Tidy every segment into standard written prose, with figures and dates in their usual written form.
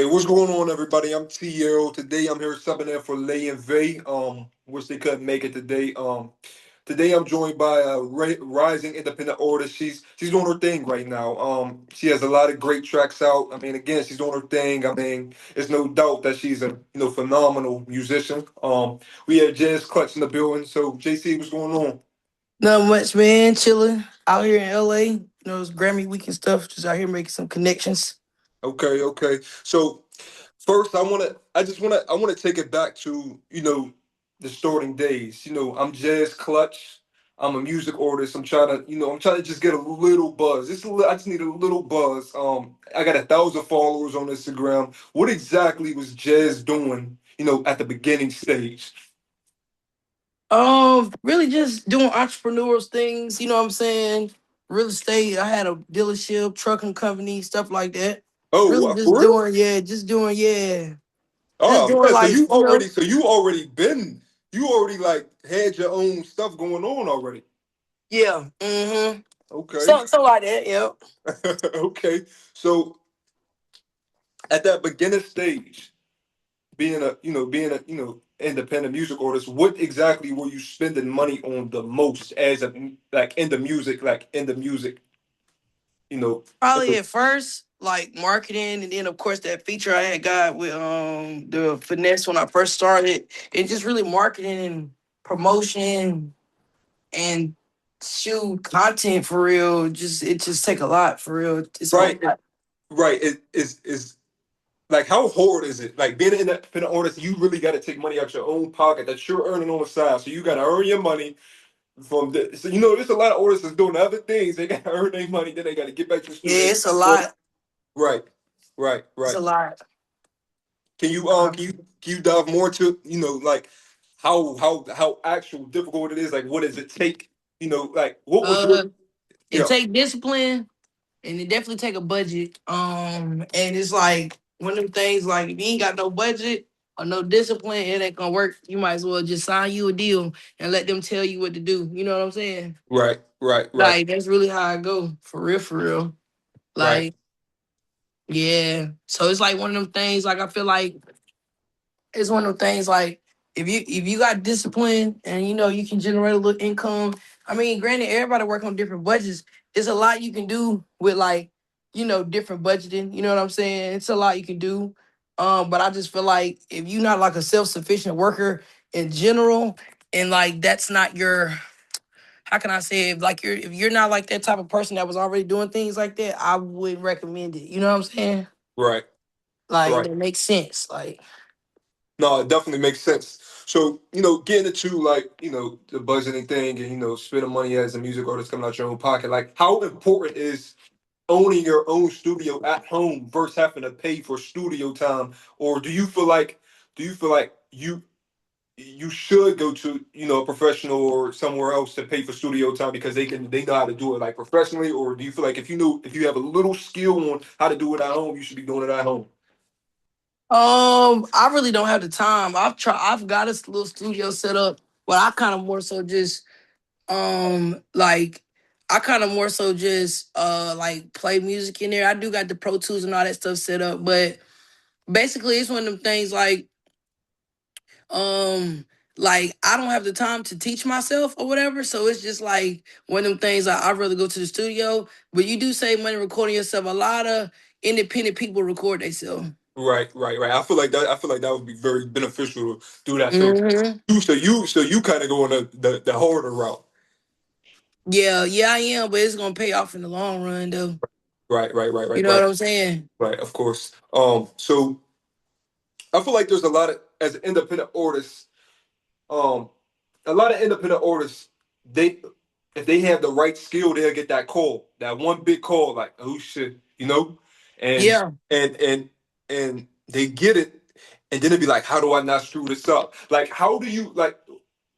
Hey, what's going on, everybody? I'm TL. Today I'm here subbing in for Lay and Vay. Wish they couldn't make it today. Today I'm joined by a rising independent artist. She's doing her thing right now. She has a lot of great tracks out. I mean, again, she's doing her thing. I mean, there's no doubt that she's a phenomenal musician. We have Jass Clutch in the building. So JC, what's going on? Not much, man. Chilling out here in LA. It's Grammy week and stuff. Just out here making some connections. Okay, okay. So first, I wanna take it back to the starting days. I'm Jazz Clutch. I'm a music artist. I'm trying to just get a little buzz. I just need a little buzz. I got 1,000 followers on Instagram. What exactly was Jazz doing? At the beginning stage. Really just doing entrepreneurial things. You know what I'm saying? Real estate. I had a dealership, trucking company, stuff like that. Oh, Really just for real? doing, yeah, just Oh doing man, like, you already like had your own stuff going on already. yeah, mm-hmm. Okay. Something like that. Yep. Okay. So at that beginner stage, being a independent music artist, what exactly were you spending money on the most as a like in the music, you know? Probably at first, like marketing, and then of course that feature I had got with the finesse when I first started, and just really marketing and promotion and shoot content for real. It just take a lot for real. It's a Right, lot. right. It is like how hard is it? Like being an independent artist, you really got to take money out your own pocket that you're earning on the side. So you got to earn your money from the. So there's a lot of artists that's doing other things. They got to earn their money, then they got to get back to the studio. Yeah, it's a lot. Right, right, It's right. a lot. Can you Uh, dive more into like how actual difficult it is? Like what does it take? Like what was your uh, it yeah take discipline, and it definitely take a budget. And it's like one of them things like if you ain't got no budget or no discipline, it ain't gonna work. You might as well just sign you a deal and let them tell you what to do. You know what I'm saying? right right right Like that's really how I go for real, for real. right Like yeah. So it's like one of them things. Like I feel like it's one of them things. Like if you got discipline and you can generate a little income. I mean, granted, everybody work on different budgets. It's a lot you can do with like different budgeting. You know what I'm saying? It's a lot you can do. But I just feel like if you're not like a self sufficient worker in general, and like that's not your how can I say it? Like if you're not like that type of person that was already doing things like that, I wouldn't recommend it. You know what I'm saying? right Like right. that makes sense. Like No, it definitely makes sense. So getting into like the budgeting thing and spending money as a music artist coming out your own pocket. Like how important is owning your own studio at home versus having to pay for studio time, or do you feel like you should go to a professional or somewhere else to pay for studio time because they know how to do it like professionally, or do you feel like if you have a little skill on how to do it at home, you should be doing it at home? I really don't have the time. I've got a little studio set up, but I kind of more so just like I kind of more so just like play music in there. I do got the Pro Tools and all that stuff set up, but basically it's one of them things um like I don't have the time to teach myself or whatever. So it's just like one of them things I'd rather go to the studio. But you do save money recording yourself. A lot of independent people record themselves. Right, right, right. I feel like that would be very beneficial to do that. So Hmm. you kind of go on the harder route. Yeah, yeah, I am, but it's gonna pay off in the long run, though. Right, right, right, You right, know what right, I'm saying? right. Of course. So I feel like there's a lot of as an independent artist, um, a lot of independent artists, they if they have the right skill, they'll get that call, that one big call, like oh shit, and Yeah. and and and they get it, and then it'd be like, how do I not screw this up? Like, how do you like?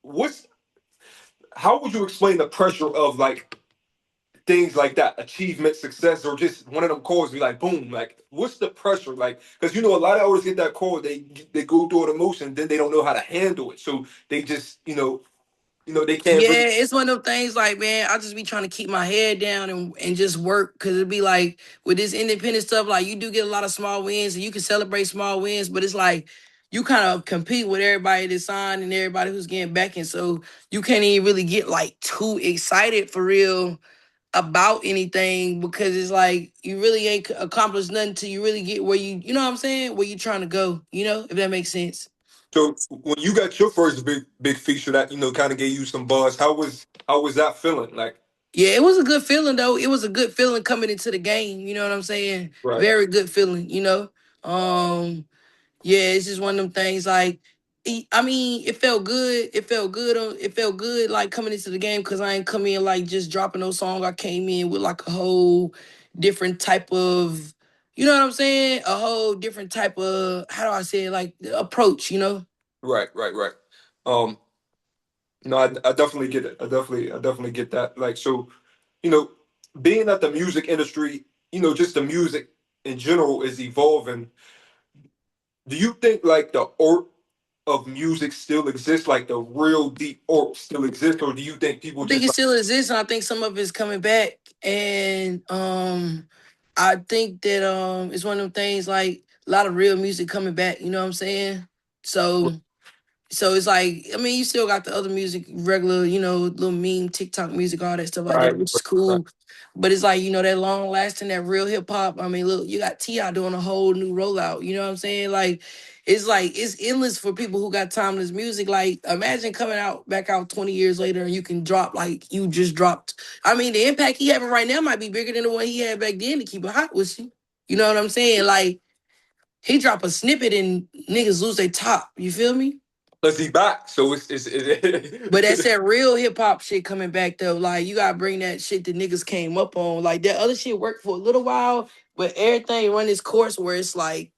What's how would you explain the pressure of like things like that, achievement, success, or just one of them calls be like boom, like what's the pressure like? Because a lot of artists get that call, they go through an emotion, then they don't know how to handle it, so they just they can't really. Yeah, it's one of them things like, man, I just be trying to keep my head down and just work because it'd be like with this independent stuff, like you do get a lot of small wins and you can celebrate small wins, but it's like you kind of compete with everybody that's signed and everybody who's getting back. And so you can't even really get like too excited for real about anything because it's like you really ain't accomplished nothing till you really get where you know what I'm saying, where you trying to go, if that makes sense. So when you got your first big feature that kind of gave you some buzz, how was that feeling? Like, Yeah, it was a good feeling though. It was a good feeling coming into the game. You know what I'm saying? right, Very good feeling. Um, yeah, it's just one of them things like I mean, it felt good. It felt good it felt good like coming into the game because I ain't come in like just dropping no song. I came in with like a whole different type of you know what I'm saying? A whole different type of how do I say it, like approach. right. Um, no, I definitely get it. I definitely get that. Like, so, you know, being that the music industry, just the music in general is evolving. Do you think like the art of music still exists, like the real deep art still exists, or do you think people I think just it like, still exists, and I think some of it's coming back. And I think that it's one of them things like a lot of real music coming back. You know what I'm saying? So it's like, I mean, you still got the other music, regular, little meme, TikTok music, all that stuff like right, that, which is right, cool. But it's like, that long lasting, that real hip hop. I mean, look, you got T.I. doing a whole new rollout. You know what I'm saying? Like, it's endless for people who got timeless music. Like, imagine coming back out 20 years later and you can drop like you just dropped. I mean, the impact he having right now might be bigger than the one he had back then to keep it hot with you. You know what I'm saying? Like, he drop a snippet and niggas lose their top. You feel me? let's see back. So But that's that real hip hop shit coming back though. Like you gotta bring that shit that niggas came up on. Like that other shit worked for a little while, but everything run its course where it's like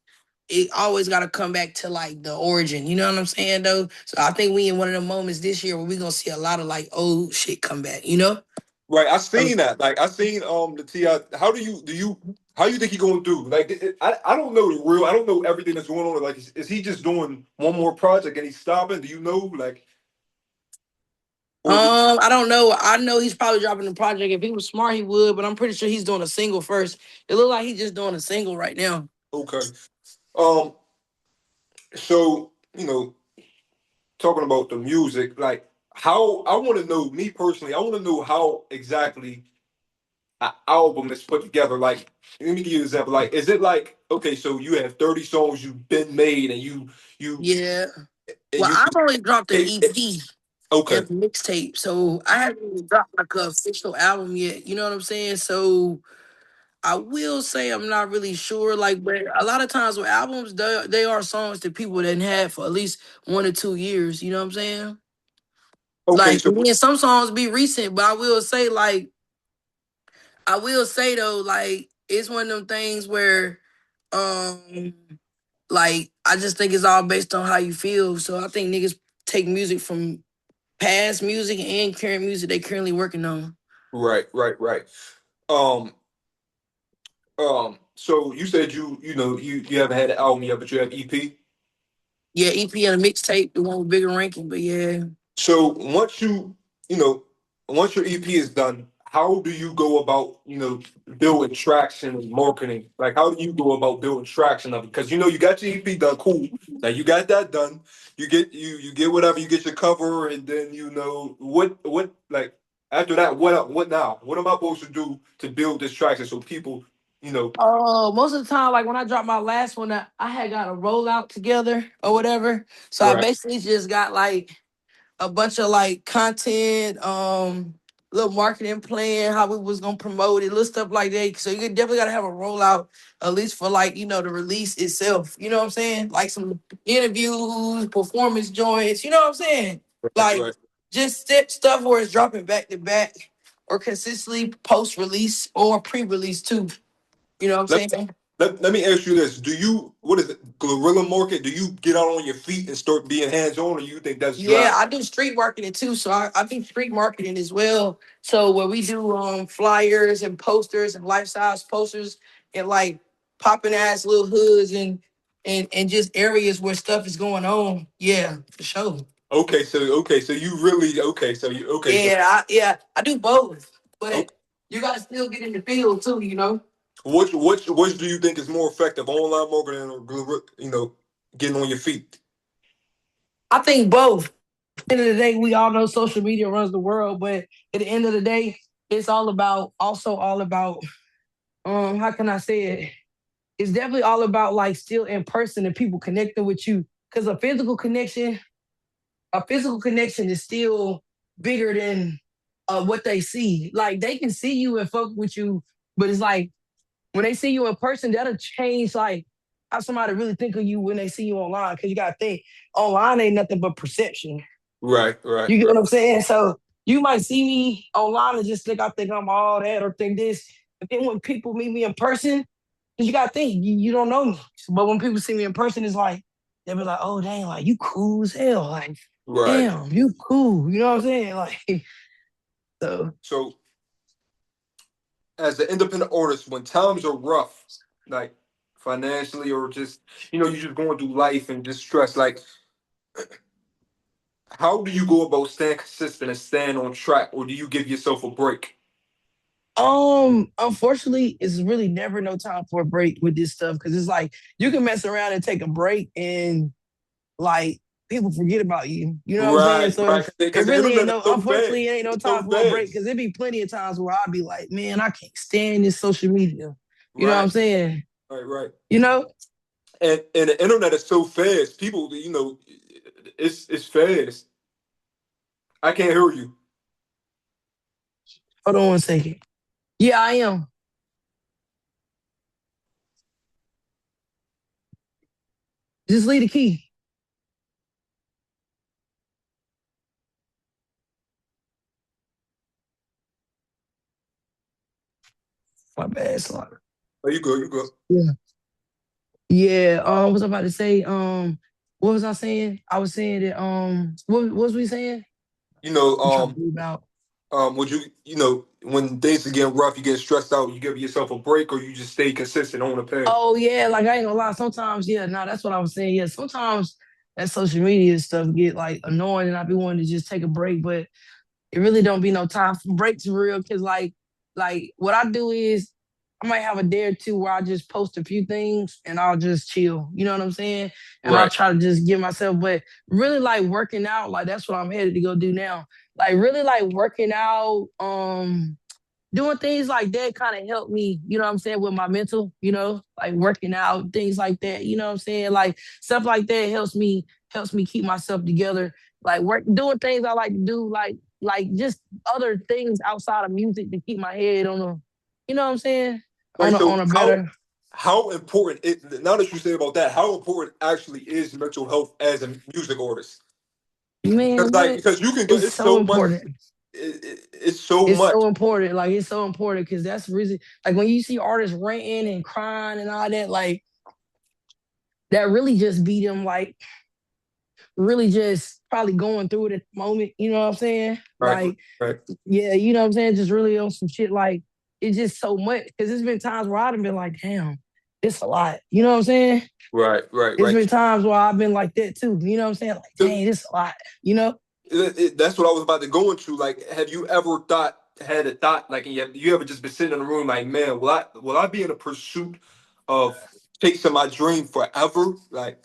it always gotta come back to like the origin. You know what I'm saying though? So I think we in one of the moments this year where we gonna see a lot of like old shit come back. right. I seen that. Like I seen the Ti. How do you how you think he going through? Like I don't know the real. I don't know everything that's going on. Like is he just doing one more project and he's stopping? Do you know like or do, I don't know. I know he's probably dropping the project. If he was smart, he would, but I'm pretty sure he's doing a single first. It look like he's just doing a single right now. okay. Um. So talking about the music, like how I want to know me personally. I want to know how exactly an album is put together. Like, let me give you an example. Like, is it like okay, so you have 30 songs you've been made, and you Yeah. and Well, you I've only dropped an it, it, EP okay, and a mixtape, so I haven't even dropped like an official album yet. You know what I'm saying? So I will say I'm not really sure. Like, but a lot of times with albums, they are songs that people didn't have for at least 1 or 2 years. You know what I'm saying? okay. Like, So and then some songs be recent, but I will say, like, I will say though, like, it's one of them things where, um, like, I just think it's all based on how you feel. So I think niggas take music from past music and current music they currently working on. right. Um, so you said you haven't had an album yet, but you have EP. Yeah, EP and a mixtape, the one with bigger ranking, but yeah. So you know once your EP is done, how do you go about building traction and marketing? Like how do you go about building traction of it? Because you got your EP done, cool. Now you got that done. You get whatever you get your cover, and then what like after that what now? What am I supposed to do to build this traction so people you know Most of the time, like when I dropped my last one, I had got a rollout together or whatever. So I right basically just got like a bunch of like content, little marketing plan, how we was gonna promote it, little stuff like that. So you definitely gotta have a rollout, at least for like, the release itself. You know what I'm saying? Like some interviews, performance joints, you know what I'm saying? Like right? just stuff where it's dropping back to back or consistently post release or pre-release too. You know what I'm Let, saying? let me ask you this: do you what is it guerrilla market? Do you get out on your feet and start being hands on, or you think that's Yeah, dry? I do street marketing too. So I do street marketing as well. So where we do flyers and posters and life size posters and like popping ass little hoods and just areas where stuff is going on. Yeah, for sure. Okay, so you really Yeah, I do both, but okay. you gotta still get in the field too, you know. Which do you think is more effective, online marketing or getting on your feet? I think both. At the end of the day, we all know social media runs the world, but at the end of the day, it's all about how can I say it? It's definitely all about like still in person and people connecting with you. Cause a physical connection is still bigger than what they see. Like they can see you and fuck with you, but it's like when they see you in person, that'll change like how somebody really think of you when they see you online. Cause you gotta think online ain't nothing but perception. Right, right, You get right, what I'm saying? So you might see me online and just think I think I'm all that or think this. But then when people meet me in person, because you gotta think, you don't know me. But when people see me in person, it's like they'll be like, oh dang, like you cool as hell. Like, right. damn, you cool. You know what I'm saying? Like so So as an independent artist, when times are rough, like financially or just you're just going through life and just stress, like how do you go about staying consistent and staying on track, or do you give yourself a break? unfortunately, it's really never no time for a break with this stuff because it's like you can mess around and take a break and like people forget about you. You know what I'm saying? Right, So right. it Because the really ain't internet is no. so fast. Unfortunately, it ain't no It's time so for a break because fast. it be plenty of times where I'd be like, man, I can't stand this social media. You know what Right, I'm saying? right, right. You know? And the internet is so fast. People, it's fast. I can't hear you. Hold on one second. Yeah, I am. Just leave the key. My bad, Slaughter. Oh, you good? You good? Yeah. Yeah. What was I about to say? What was I saying? I was saying that what was we saying? You know, I'm trying um, to move out. would when things are getting rough, you get stressed out, you give yourself a break, or you just stay consistent on the path? Oh yeah, like I ain't gonna lie. Sometimes, yeah, no, that's what I was saying. Yeah, sometimes that social media stuff get like annoying, and I be wanting to just take a break, but it really don't be no time for breaks for real. Cause like what I do is I might have a day or two where I just post a few things and I'll just chill. You know what I'm saying? And I'll Right. try to just give myself, but really like working out, like that's what I'm headed to go do now. Like really like working out, doing things like that kind of helped me, you know what I'm saying, with my mental, like working out, things like that, you know what I'm saying? Like stuff like that helps me keep myself together. Like work doing things I like to do, like just other things outside of music to keep my head on a, you know what I'm saying? Right. So On a how better how important it now that you say about that, how important actually is mental health as a music artist? Because man, what? because you can go, It's it's so so much, important. it's so It's much. so important. Like it's so important because that's the reason. Like when you see artists ranting and crying and all that, like that really just beat them like really just probably going through it at the moment. You know what I'm saying? Right, Like, right, yeah, you know what I'm saying? Just really on some shit like it's just so much. Cause there's been times where I've been like, damn, it's a lot. You know what I'm saying? right, right, There's right. been times where I've been like that too. You know what I'm saying? Like, So, dang, it's a lot, you know? that's what I was about to go into. Like, have you ever had a thought, like, you ever just been sitting in a room, like, man, will I be in a pursuit of chasing my dream forever? Like,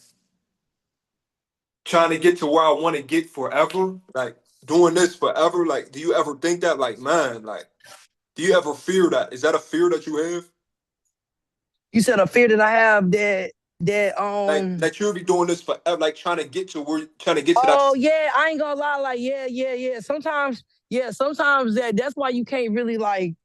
trying to get to where I want to get forever? Like, doing this forever? Like, do you ever think that? Like, man, like, do you ever fear that? Is that a fear that you have? You said a fear that I have that Like, that you'll be doing this forever, like, trying to get to that. oh yeah, I ain't gonna lie, like, yeah. Sometimes that's why you can't really like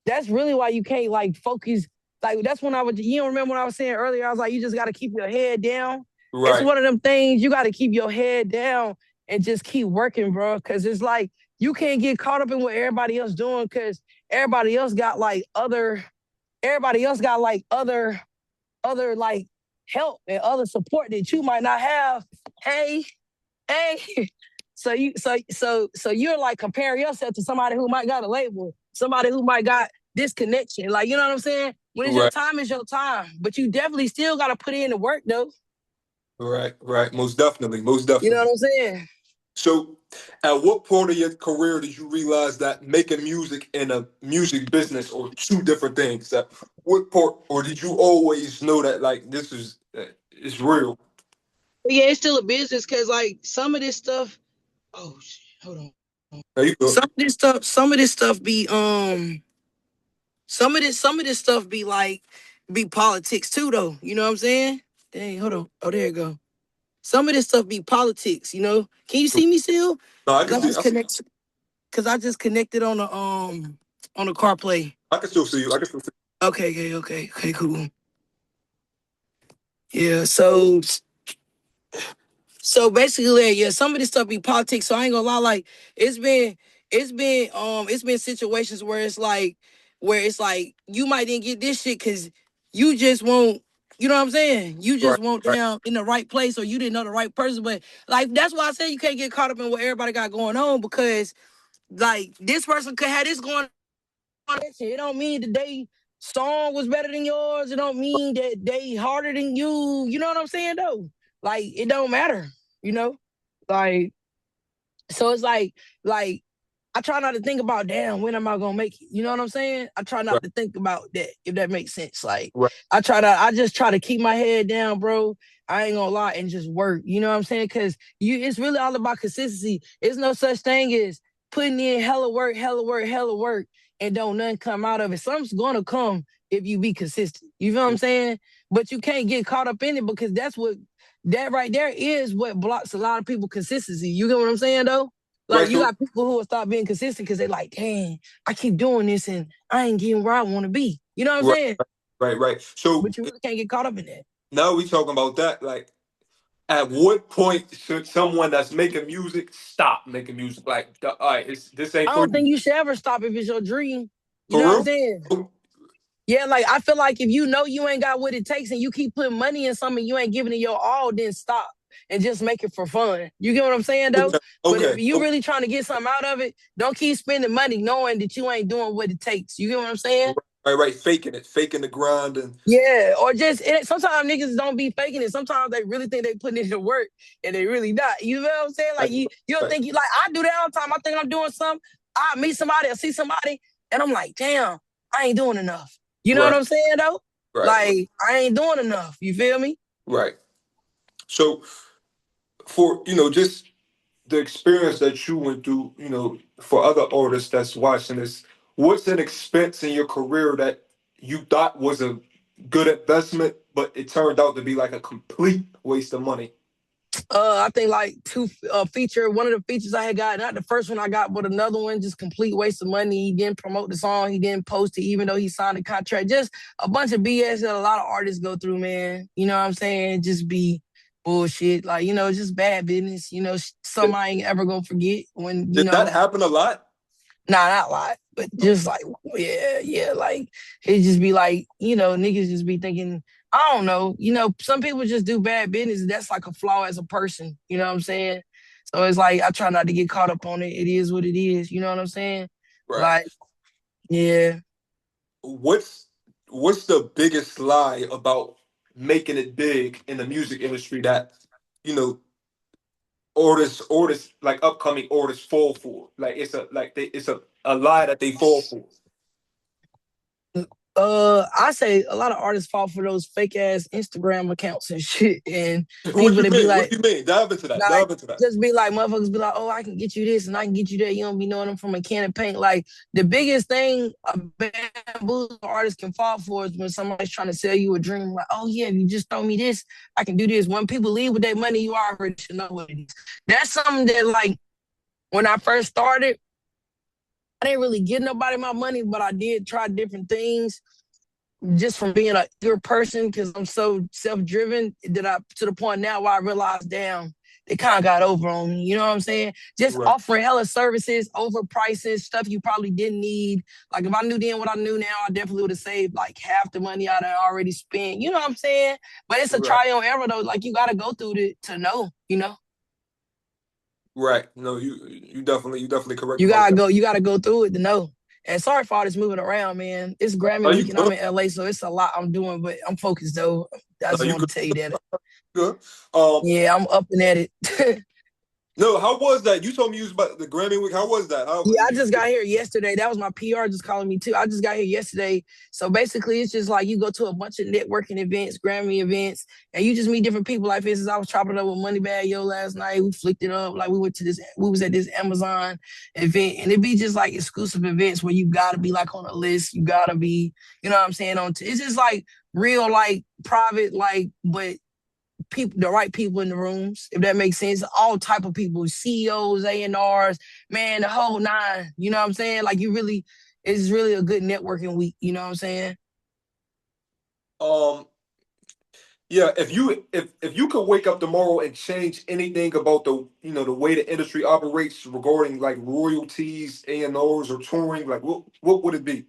that's really why you can't like focus. Like that's when you don't remember when I was saying earlier, I was like, you just gotta keep your head down. It's Right, one of them things you gotta keep your head down and just keep working, bro. Cause it's like you can't get caught up in what everybody else doing because everybody else got like everybody else got like other like help and other support that you might not have. Hey, hey. So you're like comparing yourself to somebody who might got a label, somebody who might got this connection. Like, you know what I'm saying? When it's your right, time, it's your time. But you definitely still gotta put in the work though. right, right. Most definitely, most You know definitely. what I'm saying? So, at what point of your career did you realize that making music and a music business are two different things? At what part, or did you always know that like this is real? But yeah, it's still a business because like some of this stuff. Oh shit, hold on. There you go. Some of this stuff be some of this stuff be like be politics too though. You know what I'm saying? Dang, hold on. Oh, there you go. Some of this stuff be politics, you know. Can you see me still? No, I Cause can I see. just connect cause I just connected on the car play. I can still see you. I can still see. Okay, cool. Yeah, so basically, yeah, some of this stuff be politics. So I ain't gonna lie, like it's been it's been situations where it's like you might didn't get this shit because you just won't, you know what I'm saying? You Right, just won't right, down in the right place or you didn't know the right person. But like that's why I say you can't get caught up in what everybody got going on because like this person could have this going on. It don't mean that they song was better than yours. It don't mean that they harder than you. You know what I'm saying though? Like it don't matter, you know? Like so it's like I try not to think about damn when am I gonna make it. You know what I'm saying? I try right, not to think about that if that makes sense. Like right. I just try to keep my head down, bro. I ain't gonna lie and just work. You know what I'm saying? Cause it's really all about consistency. It's no such thing as putting in hella work, and don't nothing come out of it. Something's gonna come if you be consistent. You know what I'm saying? But you can't get caught up in it because that right there is what blocks a lot of people consistency. You get what I'm saying though? Like Right. you So, got people who will stop being consistent because they like, dang, I keep doing this and I ain't getting where I want to be. You know what I'm right, saying? right, right. So But you really can't get caught up in that. now we talking about that. Like, at what point should someone that's making music stop making music? Like, all right, this ain't I for don't you. think you should ever stop if it's your dream. You For know what I'm real? saying? Yeah, like I feel like if you know you ain't got what it takes and you keep putting money in something you ain't giving it your all, then stop and just make it for fun. You get what I'm saying though? Okay, But if okay, you okay. really trying to get something out of it, don't keep spending money knowing that you ain't doing what it takes. You get what I'm saying? Right, right. Faking it, faking the grind, and Yeah, or just sometimes niggas don't be faking it. Sometimes they really think they putting in the work and they really not. You know what I'm saying? Like right, you don't right, think you like I do that all the time. I think I'm doing something. I meet somebody or see somebody and I'm like, damn, I ain't doing enough. You know what right, I'm saying though? right, Like I ain't doing enough. You feel me? right. So, for just the experience that you went through, for other artists that's watching this, what's an expense in your career that you thought was a good investment, but it turned out to be like a complete waste of money? I think like one of the features I had got, not the first one I got, but another one, just complete waste of money. He didn't promote the song, he didn't post it, even though he signed a contract. Just a bunch of BS that a lot of artists go through, man. You know what I'm saying? Just be bullshit. Like, just bad business. Did, Some I ain't ever gonna forget when, did that happen a lot? nah, not a lot, but just like, yeah, like it just be like, niggas just be thinking, I don't know, some people just do bad business. That's like a flaw as a person. You know what I'm saying? So it's like I try not to get caught up on it. It is what it is. You know what I'm saying? Right. Like, yeah. What's the biggest lie about making it big in the music industry that you know artists like upcoming artists fall for? Like it's a lie that they fall for. I say a lot of artists fall for those fake ass Instagram accounts and shit, and What people you that be mean? What like, you mean? Dive into that. like Dive into that. just be like motherfuckers be like, oh, I can get you this and I can get you that. You don't be knowing them from a can of paint. Like the biggest thing a bamboo artist can fall for is when somebody's trying to sell you a dream. Like, oh yeah, if you just throw me this, I can do this. When people leave with that money, you already should know what it is. That's something that like when I first started, I didn't really give nobody my money, but I did try different things just from being a eager person because I'm so self-driven that I to the point now where I realize, damn, they kind of got over on me. You know what I'm saying? Just Right. offering hella services, over prices, stuff you probably didn't need. Like if I knew then what I knew now, I definitely would have saved like half the money I'd already spent. You know what I'm saying? But it's a Right. trial and error though. Like you got to go through it to know. Right. No, you definitely correct You about gotta that. go. You gotta go through it to know. And sorry for all this moving around, man. It's Grammy Are you week and I'm good? in LA, so it's a lot I'm doing, but I'm focused though. I No, just you wanted good? to tell you that. Good. Um. Yeah, I'm up and at it. No, how was that? You told me you was about the Grammy week. How was that? How Yeah, did I you? just got here yesterday. That was my PR just calling me too. I just got here yesterday. So basically, it's just like you go to a bunch of networking events, Grammy events, and you just meet different people. Like, for instance, I was chopping up with Moneybag Yo last night. We flicked it up. Like, we was at this Amazon event, and it'd be just like exclusive events where you gotta be like on a list. You gotta be, you know what I'm saying? It's just like real, like private, like, but people, the right people in the rooms, if that makes sense. All type of people, CEOs, A&Rs, man, the whole nine. You know what I'm saying? Like you really, it's really a good networking week. You know what I'm saying? Um, yeah. If you could wake up tomorrow and change anything about the the way the industry operates regarding like royalties, A&Rs, or touring, like what would it be?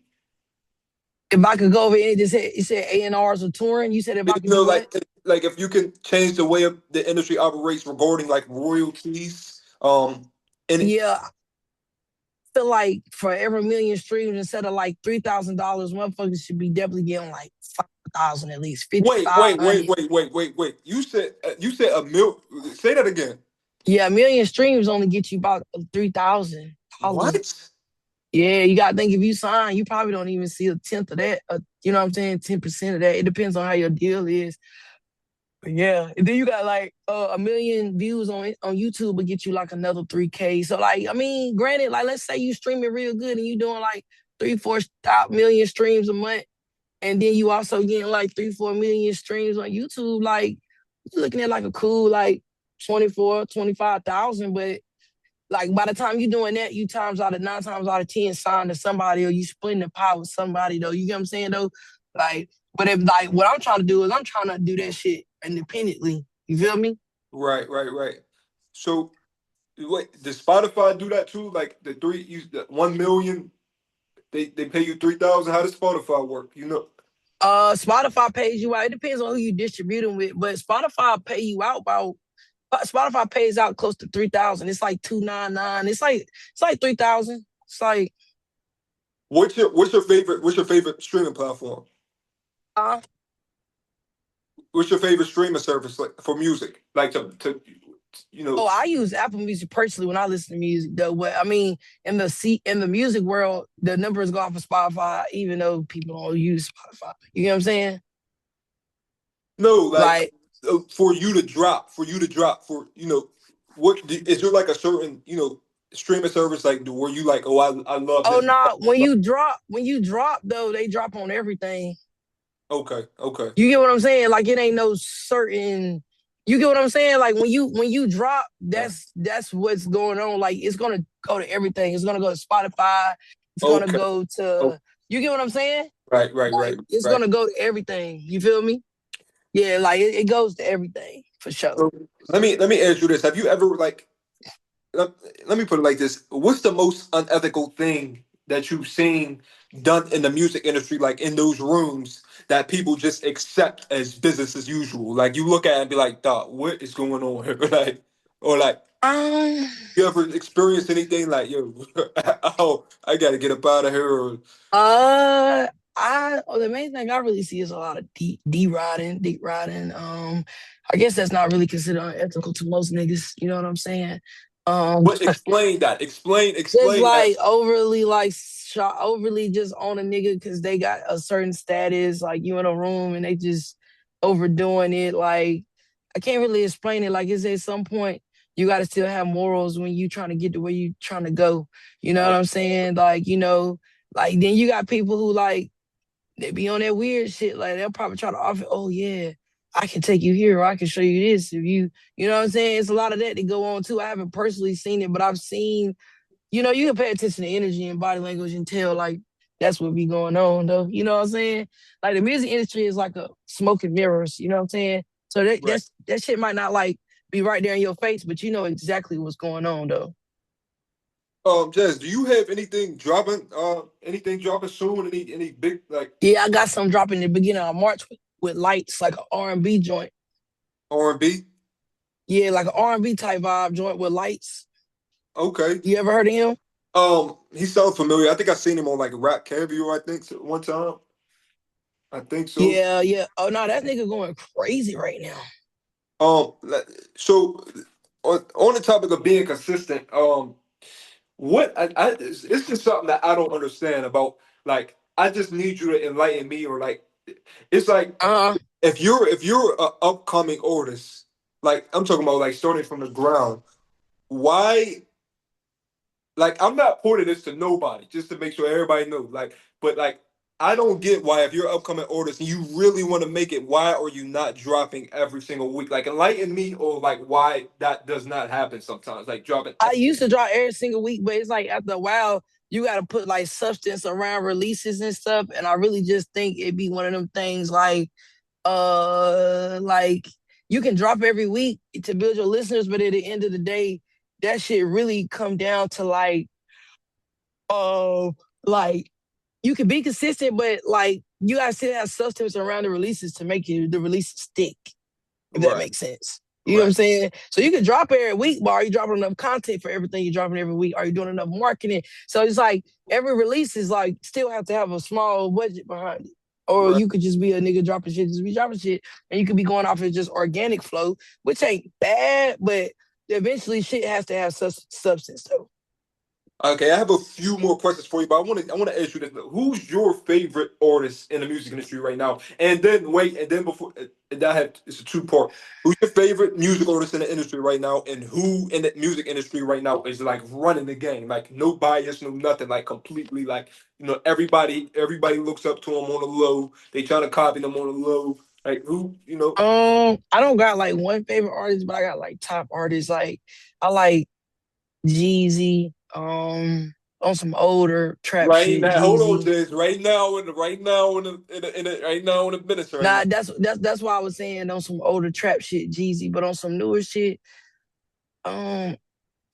If I could go over any, just said, you said A&Rs or touring. You said if I could do what? Like if you can change the way the industry operates regarding like royalties, any. Yeah, I feel like for every million streams, instead of like $3,000, motherfuckers should be definitely getting like 5,000 at least, fifty Wait, five wait, wait, hundred. wait, wait, wait, wait. You said a mil. Say that again. Yeah, a million streams only get you about $3,000. What? Yeah, you gotta think if you sign, you probably don't even see a tenth of that. You know what I'm saying? 10% of that. It depends on how your deal is. But yeah, and then you got like a million views on YouTube will get you like another 3K. So like, I mean, granted, like let's say you streaming real good and you doing like 3, 4 million streams a month, and then you also getting like 3, 4 million streams on YouTube. Like you're looking at like a cool like 24, 25,000, but like by the time you're doing that, you times out of 9 times out of 10 sign to somebody or you splitting the pot with somebody though. You get what I'm saying though? Like, but if like what I'm trying to do is I'm trying to do that shit independently. You feel me? Right, right, right. So wait, does Spotify do that too? Like the 1 million, they pay you 3,000. How does Spotify work? Spotify pays you out. It depends on who you distributing with, but Spotify pays out close to 3,000. It's like 299. It's like 3,000. It's like What's your favorite streaming platform? uh What's your favorite streaming service like for music? Like to you know Oh, I use Apple Music personally when I listen to music though. But I mean, in the music world, the numbers go off of Spotify, even though people don't use Spotify. You know what I'm saying? No, like Like, for is there like a certain streaming service like where you like, oh, I love oh this. no, when you drop though, they drop on everything. Okay, okay, You get what I'm saying? Like it ain't no certain. You get what I'm saying? Like when you drop, that's what's going on. Like it's gonna go to everything. It's gonna go to Spotify. It's gonna okay. go Oh, to. You get what I'm saying? right, right, Like right, it's right. gonna go to everything. You feel me? Yeah, like it goes to everything for sure. So let me ask you this: have you ever like let, let me put it like this. What's the most unethical thing that you've seen done in the music industry, like in those rooms, that people just accept as business as usual? Like you look at it and be like, "Dog, what is going on here?" Like, or like, Um, you ever experienced anything like, "Yo, oh, I got to get up out of here"? Or uh, the main thing I really see is a lot of deep riding. I guess that's not really considered unethical to most niggas. You know what I'm saying? Um, but explain that. just Explain that. like overly just on a nigga because they got a certain status, like you in a room and they just overdoing it. Like I can't really explain it. Like it's at some point you got to still have morals when you trying to get to where you trying to go. You know what I'm saying? Like like then you got people who like they be on that weird shit. Like they'll probably try to offer, oh yeah, I can take you here or I can show you this if you know what I'm saying. It's a lot of that that go on too. I haven't personally seen it, but I've seen you can pay attention to energy and body language and tell like that's what be going on though. You know what I'm saying? Like the music industry is like a smoke and mirrors, you know what I'm saying? So Right. that shit might not like be right there in your face, but you know exactly what's going on though. Jazz, do you have anything dropping? Anything dropping soon? Any big like Yeah, I got some dropping in the beginning of March with lights, like an R&B joint. R&B? Yeah, like an R&B type vibe joint with lights. Okay. You ever heard of him? He sounds familiar. I think I seen him on like Rap Caviar. I think so, one time. I think so. Yeah. Oh no, that nigga going crazy right now. Um, le- so on the topic of being consistent, what it's just something that I don't understand about. Like, I just need you to enlighten me, or like, it's like Uh, if you're an upcoming artist, like I'm talking about, like starting from the ground. Why? Like, I'm not pointing this to nobody, just to make sure everybody knows. Like, but like, I don't get why, if you're an upcoming artist and you really want to make it, why are you not dropping every single week? Like, enlighten me, or like why that does not happen sometimes. Like dropping. I used to draw every single week, but it's like after a while, you got to put like substance around releases and stuff. And I really just think it'd be one of them things like you can drop every week to build your listeners, but at the end of the day, that shit really come down to uh, like you can be consistent, but like you gotta still have substance around the releases to make the releases stick, if that Right, makes sense. You know what I'm right. saying? So you can drop every week, but are you dropping enough content for everything you're dropping every week? Are you doing enough marketing? So it's like every release is like still have to have a small budget behind it. Or Right. you could just be a nigga dropping shit, just be dropping shit, and you could be going off of just organic flow, which ain't bad, but eventually shit has to have substance though. Okay, I have a few more questions for you, but I want to ask you this: who's your favorite artist in the music industry right now? And then wait, and then before and that had it's a two part. Who's your favorite music artist in the industry right now, and who in the music industry right now is like running the game, like no bias, no nothing, like completely, like everybody looks up to him on the low. They trying to copy them on the low. Like who? I don't got like one favorite artist, but I got like top artists. Like I like Jeezy, on some older trap Right shit, now, hold on, Jeezy. James. Right now in the minutes right now. Nah, that's why I was saying on some older trap shit, Jeezy, but on some newer shit, um,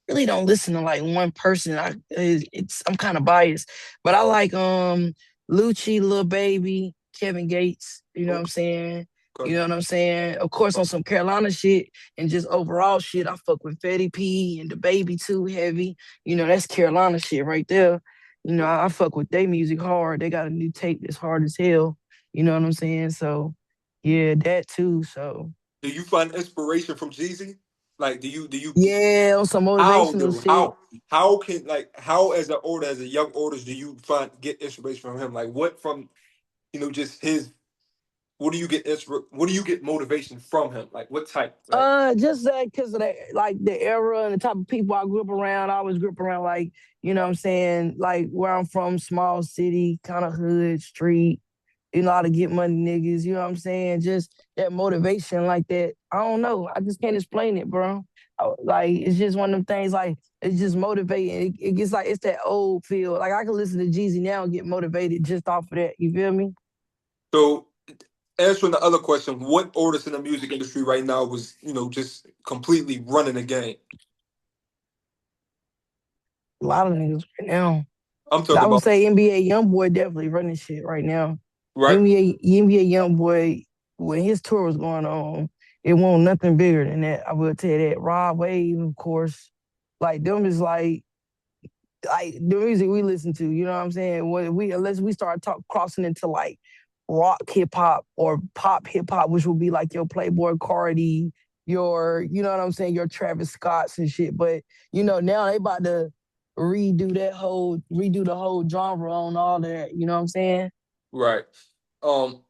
really don't listen to like one person. I'm kind of biased, but I like Lucci, Lil Baby, Kevin Gates. You know what I'm saying? You Okay. know what I'm saying? Of course, on some Carolina shit and just overall shit, I fuck with Fetty P and the Baby too heavy. You know that's Carolina shit right there. You know I fuck with their music hard. They got a new tape that's hard as hell. You know what I'm saying? So yeah, that too. So Do you find inspiration from Jeezy? Like, do you yeah, on some how motivational do shit. how can like how as an order as a young artist do you find get inspiration from him? Like, what from just his what do you get motivation from him? Like, what type? Like, Just that because of that, like the era and the type of people I grew up around. I always grew up around like, you know what I'm saying, like where I'm from, small city, kind of hood, street, you know how to get money niggas, you know what I'm saying? Just that motivation like that. I don't know. I just can't explain it, bro. Like it's just one of them things like it's just motivating. It gets like it's that old feel. Like I can listen to Jeezy now and get motivated just off of that. You feel me? so answering the other question, what artist in the music industry right now was just completely running the game? A lot of niggas right now. I'm I talking would about. say NBA YoungBoy definitely running shit right now. Right. NBA YoungBoy, when his tour was going on, it wasn't nothing bigger than that. I will tell you that. Rod Wave, of course, like them is like the music we listen to. You know what I'm saying? When we unless we start crossing into like rock hip hop or pop hip hop, which would be like your Playboy Cardi, your you know what I'm saying, your Travis Scotts and shit. But you know now they about to redo the whole genre on all that. You know what I'm saying? Right. Um,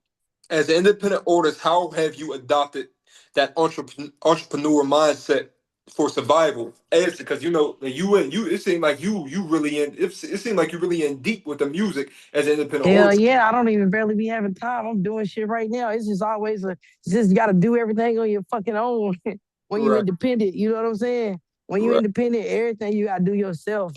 as an independent artist, how have you adopted that entrepreneur mindset for survival? As because it seemed like you really it seemed like you really in deep with the music as an independent Hell artist. yeah, I don't even barely be having time. I'm doing shit right now. It's just always just gotta do everything on your fucking own when you Right. independent. You know what I'm saying? When you Right. independent, everything you gotta do yourself.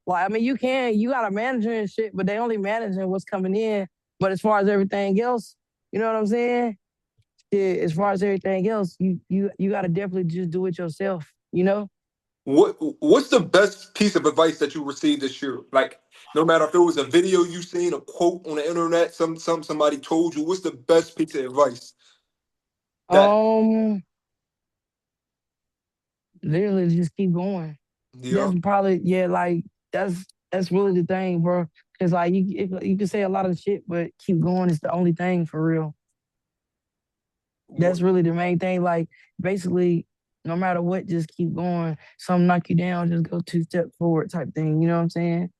Like, I mean, you got a manager and shit, but they only managing what's coming in. But as far as everything else, you know what I'm saying? Shit, as far as everything else, you gotta definitely just do it yourself, you know? What's the best piece of advice that you received this year? Like, no matter if it was a video you seen, a quote on the internet, somebody told you. What's the best piece of advice that Um, literally just keep going. yeah? That's probably yeah, like that's really the thing, bro. Cause like you can say a lot of shit, but keep going is the only thing for real. That's really the main thing. Like basically, No matter what, just keep going. Some knock you down, just go 2 steps forward type thing. You know what I'm saying?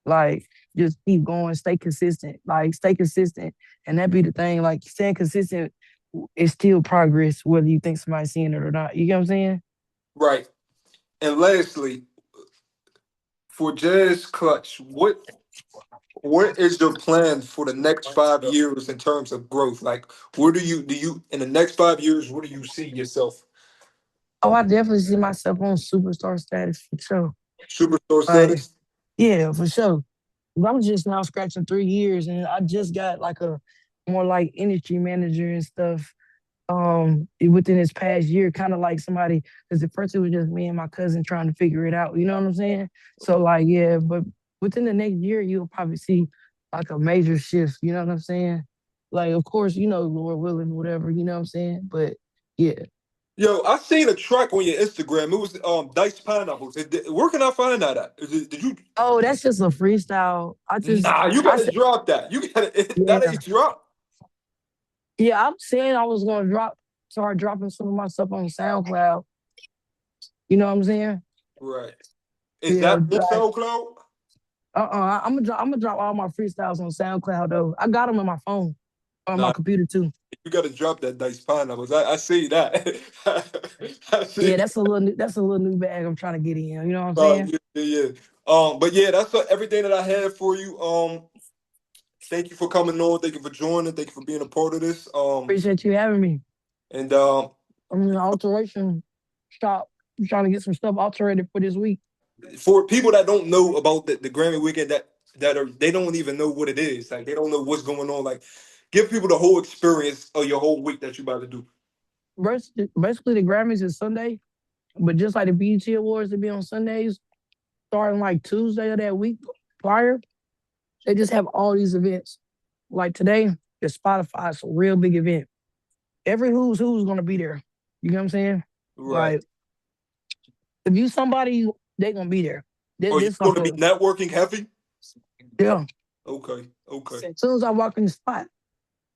Like, just keep going, stay consistent. Like, stay consistent. And that be the thing. Like, staying consistent is still progress, whether you think somebody's seeing it or not. You get what I'm saying? Right. And lastly, for Jazz Clutch, what is your plan for the next 5 years in terms of growth? Like, where do you in the next 5 years? Where do you see yourself? Oh, I definitely see myself on superstar status for sure. Superstar Like, status? yeah, for sure. I'm just now scratching 3 years, and I just got like a more like industry manager and stuff. Within this past year, kind of like somebody, because at first it was just me and my cousin trying to figure it out. You know what I'm saying? So like, yeah, but within the next year, you'll probably see like a major shift. You know what I'm saying? Like, of course, Lord willing, whatever. You know what I'm saying? But yeah. Yo, I seen a track on your Instagram. It was diced pineapples. Where can I find that at? Did you? Oh, that's just a freestyle. Nah, you I gotta said, drop that. You gotta that yeah, ain't drop. yeah. I'm saying I was gonna start dropping some of my stuff on SoundCloud. You know what I'm saying? Right. Is Yeah, that on like SoundCloud? I'm gonna drop all my freestyles on SoundCloud though. I got them on my phone, on my Nah, computer too. you gotta drop that diced pineapples. I see that. I Yeah, see. that's a little new bag I'm trying to get in. You know what I'm saying? Yeah, yeah, yeah. But yeah, that's everything that I had for you. Thank you for coming on. Thank you for joining. Thank you for being a part of this. Appreciate you having me. And I'm in the alteration shop. I'm trying to get some stuff alterated for this week. for people that don't know about the Grammy weekend, they don't even know what it is. Like they don't know what's going on. Like give people the whole experience of your whole week that you about to do. Basically, the Grammys is Sunday, but just like the BET Awards, they be on Sundays, starting like Tuesday of that week prior. They just have all these events. Like today, the Spotify is a real big event. Every who's gonna be there. You know what I'm saying? Right. Like if you somebody, they gonna be there. This, Are you this like going to be a networking heavy? yeah. Okay. Okay. As soon as I walk in the spot,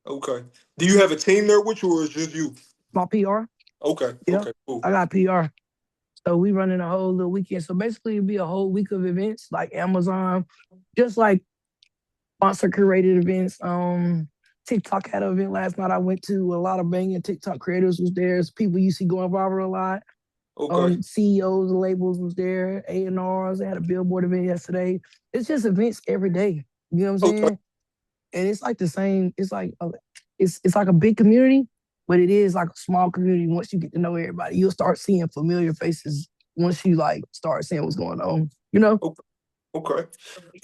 Okay. Do you have a team there with you, or is just you? my PR, Okay. yeah, Okay. Cool. I got PR. So we running a whole little weekend. So basically, it'd be a whole week of events like Amazon, just like sponsor curated events. TikTok had an event last night I went to. A lot of banging TikTok creators was there. It's people you see going viral a lot. Okay. CEOs of labels was there. A&Rs. They had a billboard event yesterday. It's just events every day. You know what I'm Okay. saying? And it's like the same. It's like a big community, but it is like a small community. Once you get to know everybody, you'll start seeing familiar faces. Once you like start seeing what's going on, you know? Okay. Okay.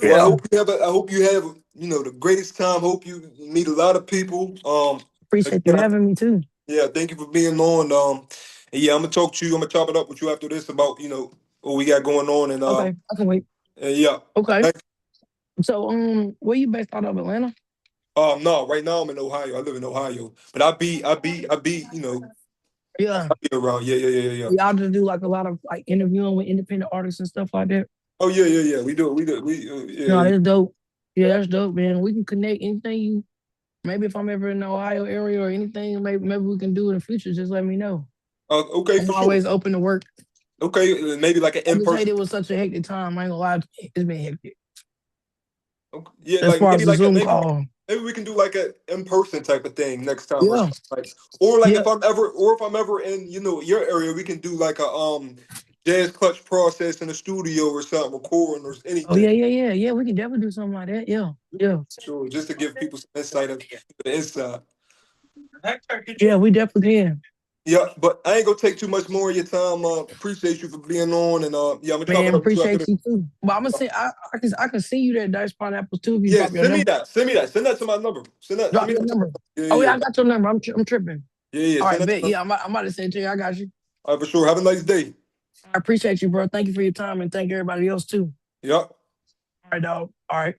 Well, Yeah. I hope you have the greatest time. Hope you meet a lot of people. Appreciate you Again, having me too. yeah, thank you for being on. And yeah, I'm gonna talk to you. I'm gonna chop it up with you after this about what we got going on. Okay, I can wait. And yeah, Okay. thank So, where you based out of Atlanta? no, right now I'm in Ohio. I live in Ohio, but I be Yeah. I be around. Yeah, yeah, yeah, yeah, yeah. Y'all just do like a lot of like interviewing with independent artists and stuff like that. Oh yeah, yeah, yeah. We do it. We do it. Yeah, No, yeah. that's dope. Yeah, that's dope, man. We can connect anything you. Maybe if I'm ever in the Ohio area or anything, maybe we can do in the future. Just let me know. Okay, I'm for sure. always open to work. Okay, maybe like an I in just hate person. it was such a hectic time. I ain't gonna lie, it's been hectic. Okay. Yeah, As like far as maybe the like a Zoom maybe call. maybe we can do like a in person type of thing next time or Yeah, something. Like, or like yeah. if I'm ever in your area, we can do like a jazz clutch process in the studio or something, recording or Oh anything. yeah, yeah, yeah, yeah. We can definitely do something like that. Yeah, yeah, Sure, just to give people some insight of the inside. yeah. We definitely can. Yeah, but I ain't gonna take too much more of your time. Appreciate you for being on, and yeah, I'm gonna chop it Man, up with you after appreciate this. you too. But I'm gonna say I can see you that Dice Pineapples too if you Yeah, drop your send me number. that. Send me that. Send that to my number. Send Drop me your that to my number. number. Oh Yeah, yeah, yeah, I got your number. I'm tripping. yeah, yeah. All Send right, that to bet. my Yeah, I'm about to send it to you. I got you. All right, for sure. Have a nice day. I appreciate you, bro. Thank you for your time and thank everybody else too. Yeah. All right, dog. All right.